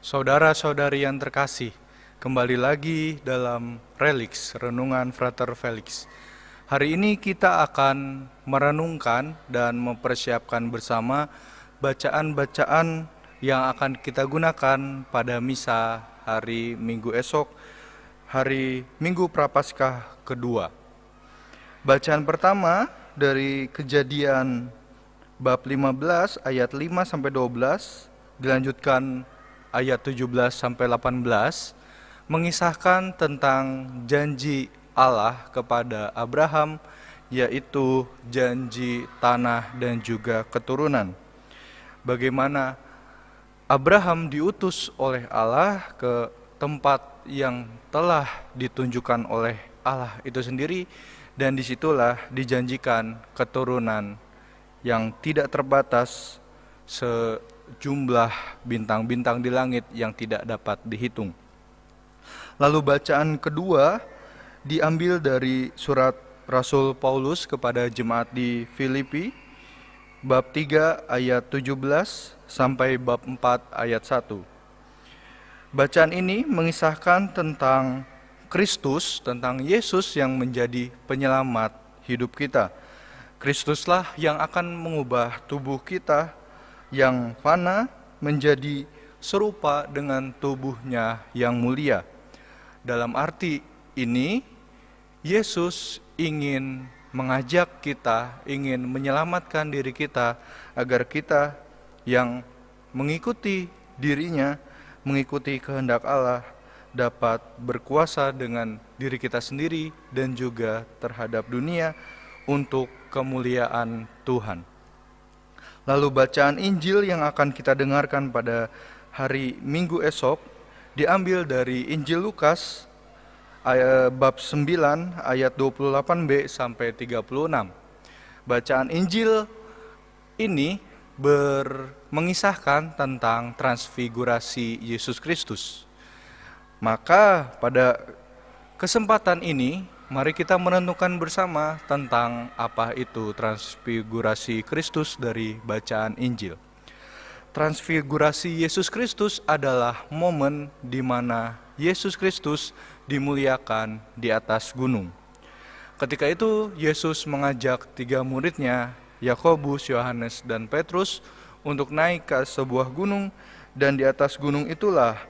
Saudara-saudari yang terkasih, kembali lagi dalam Reliks, Renungan Frater Felix. Hari ini kita akan merenungkan dan mempersiapkan bersama bacaan-bacaan yang akan kita gunakan pada misa hari Minggu esok, hari Minggu Prapaskah kedua. Bacaan pertama dari Kejadian bab 15 ayat 5 sampai 12, dilanjutkan ayat 17 sampai 18, mengisahkan tentang janji Allah kepada Abraham, yaitu janji tanah dan juga keturunan. Bagaimana Abraham diutus oleh Allah ke tempat yang telah ditunjukkan oleh Allah itu sendiri, dan disitulah dijanjikan keturunan yang tidak terbatas, sejumlah bintang-bintang di langit yang tidak dapat dihitung. Lalu bacaan kedua diambil dari surat Rasul Paulus kepada jemaat di Filipi, bab 3 ayat 17 sampai bab 4 ayat 1. Bacaan ini mengisahkan tentang Kristus, tentang Yesus yang menjadi penyelamat hidup kita. Kristuslah yang akan mengubah tubuh kita yang fana menjadi serupa dengan tubuhnya yang mulia. Dalam arti ini, Yesus ingin mengajak kita, ingin menyelamatkan diri kita, agar kita yang mengikuti dirinya, mengikuti kehendak Allah, dapat berkuasa dengan diri kita sendiri dan juga terhadap dunia untuk kemuliaan Tuhan. Lalu bacaan Injil yang akan kita dengarkan pada hari Minggu esok diambil dari Injil Lukas bab 9 ayat 28b sampai 36. Bacaan Injil ini mengisahkan tentang transfigurasi Yesus Kristus. Maka pada kesempatan ini, mari kita menentukan bersama tentang apa itu transfigurasi Kristus dari bacaan Injil. Transfigurasi Yesus Kristus adalah momen di mana Yesus Kristus dimuliakan di atas gunung. Ketika itu Yesus mengajak 3 muridnya, Yakobus, Yohanes, dan Petrus, untuk naik ke sebuah gunung, dan di atas gunung itulah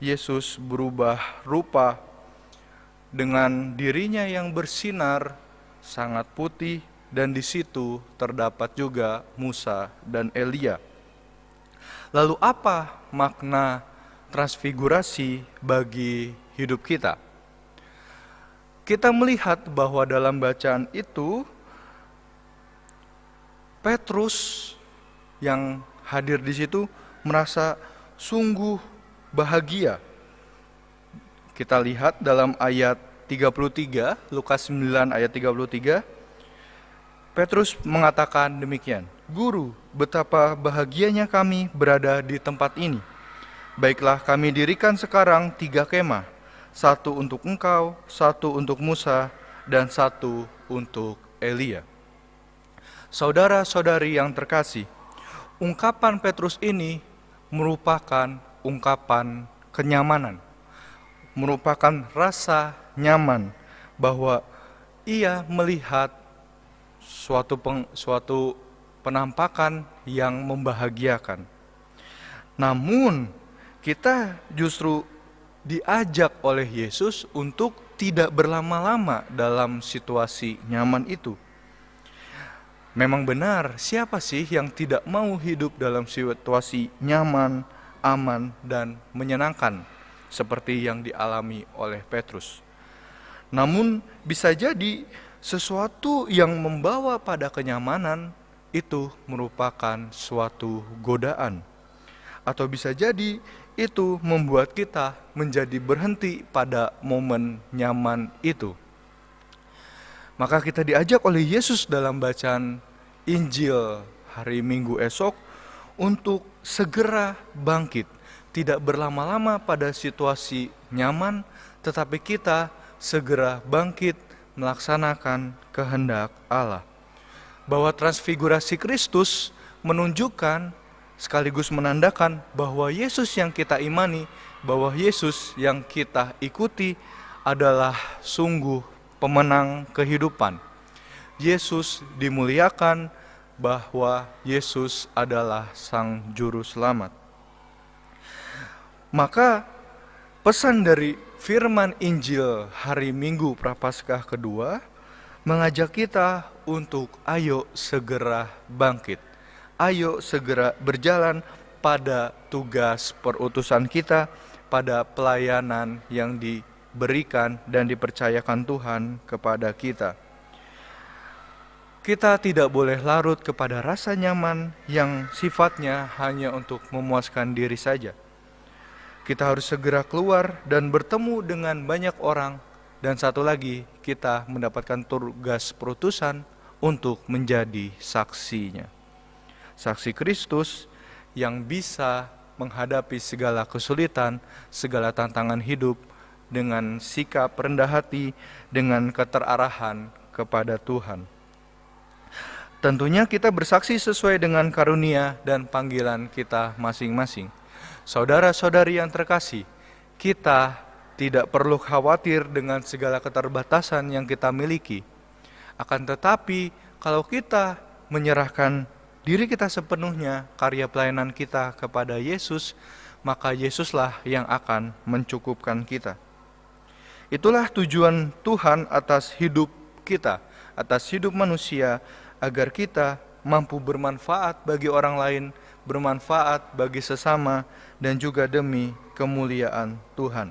Yesus berubah rupa dengan dirinya yang bersinar sangat putih, dan di situ terdapat juga Musa dan Elia. Lalu apa makna transfigurasi bagi hidup kita? Kita melihat bahwa dalam bacaan itu Petrus yang hadir di situ merasa sungguh bahagia. Kita lihat dalam ayat 33, Lukas 9 ayat 33, Petrus mengatakan demikian, "Guru, betapa bahagianya kami berada di tempat ini. Baiklah, kami dirikan sekarang 3 kemah, 1 untuk engkau, 1 untuk Musa, dan 1 untuk Elia." Saudara-saudari yang terkasih, ungkapan Petrus ini merupakan ungkapan kenyamanan, merupakan rasa nyaman bahwa ia melihat suatu penampakan yang membahagiakan. Namun kita justru diajak oleh Yesus untuk tidak berlama-lama dalam situasi nyaman itu. Memang benar, siapa sih yang tidak mau hidup dalam situasi nyaman, aman, dan menyenangkan seperti yang dialami oleh Petrus. Namun bisa jadi sesuatu yang membawa pada kenyamanan itu merupakan suatu godaan. Atau bisa jadi itu membuat kita menjadi berhenti pada momen nyaman itu. Maka kita diajak oleh Yesus dalam bacaan Injil hari Minggu esok untuk segera bangkit, tidak berlama-lama pada situasi nyaman, tetapi kita segera bangkit melaksanakan kehendak Allah. Bahwa transfigurasi Kristus menunjukkan sekaligus menandakan bahwa Yesus yang kita imani, bahwa Yesus yang kita ikuti adalah sungguh pemenang kehidupan. Yesus dimuliakan, bahwa Yesus adalah Sang Juru Selamat. Maka pesan dari firman Injil hari Minggu Prapaskah kedua mengajak kita untuk ayo segera bangkit. Ayo segera berjalan pada tugas perutusan kita, pada pelayanan yang diberikan dan dipercayakan Tuhan kepada kita. Kita tidak boleh larut kepada rasa nyaman yang sifatnya hanya untuk memuaskan diri saja. Kita harus segera keluar dan bertemu dengan banyak orang. Dan satu lagi, kita mendapatkan tugas perutusan untuk menjadi saksinya. Saksi Kristus yang bisa menghadapi segala kesulitan, segala tantangan hidup dengan sikap rendah hati, dengan keterarahan kepada Tuhan. Tentunya kita bersaksi sesuai dengan karunia dan panggilan kita masing-masing. Saudara-saudari yang terkasih, kita tidak perlu khawatir dengan segala keterbatasan yang kita miliki. Akan tetapi, kalau kita menyerahkan diri kita sepenuhnya, karya pelayanan kita kepada Yesus, maka Yesuslah yang akan mencukupkan kita. Itulah tujuan Tuhan atas hidup kita, atas hidup manusia, agar kita mampu bermanfaat bagi orang lain, bermanfaat bagi sesama, dan juga demi kemuliaan Tuhan.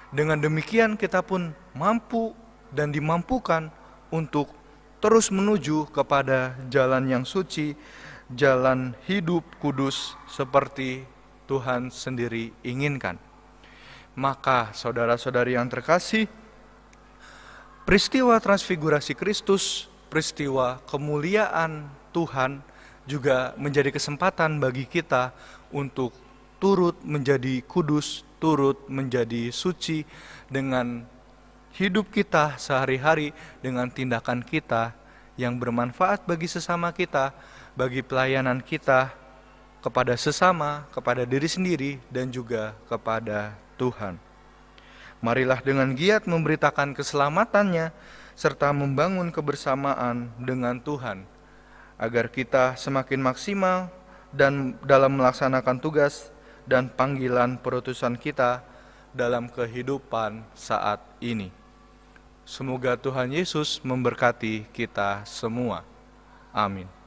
Dengan demikian kita pun mampu dan dimampukan untuk terus menuju kepada jalan yang suci, jalan hidup kudus seperti Tuhan sendiri inginkan. Maka saudara-saudari yang terkasih, peristiwa transfigurasi Kristus, peristiwa kemuliaan Tuhan juga menjadi kesempatan bagi kita untuk turut menjadi kudus, turut menjadi suci dengan hidup kita sehari-hari, dengan tindakan kita yang bermanfaat bagi sesama kita, bagi pelayanan kita kepada sesama, kepada diri sendiri, dan juga kepada Tuhan. Marilah dengan giat memberitakan keselamatannya, serta membangun kebersamaan dengan Tuhan, agar kita semakin maksimal dan dalam melaksanakan tugas dan panggilan perutusan kita dalam kehidupan saat ini. Semoga Tuhan Yesus memberkati kita semua. Amin.